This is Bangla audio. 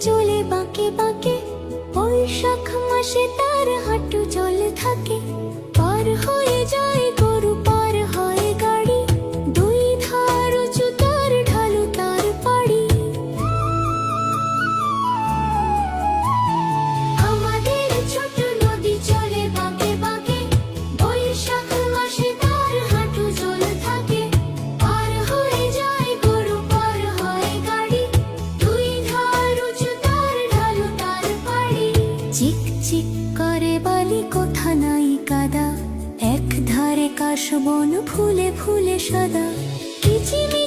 চলে বাঁকে বাঁকে, বৈশাখ মাসে তার হাঁটু জল থাকে। পার হয়ে যায় গরু, পার হয় গাড়ি, দুই ধার উঁচু তার ঢালু তার পাড়ি। আমাদের ছোট নদী চলে বাঁকে বাঁকে, বৈশাখ মাসে তার হাঁটু জল থাকে। পার হয়ে যায় গরু, পার হয় গাড়ি, দুই ধার উঁচু তার ঢালু তার পাড়ি। চিক চিক করে বালি, কোথা নাই কাদা, এক ধারে কাশবন ফুলে ফুলে সাদা। কিচিমি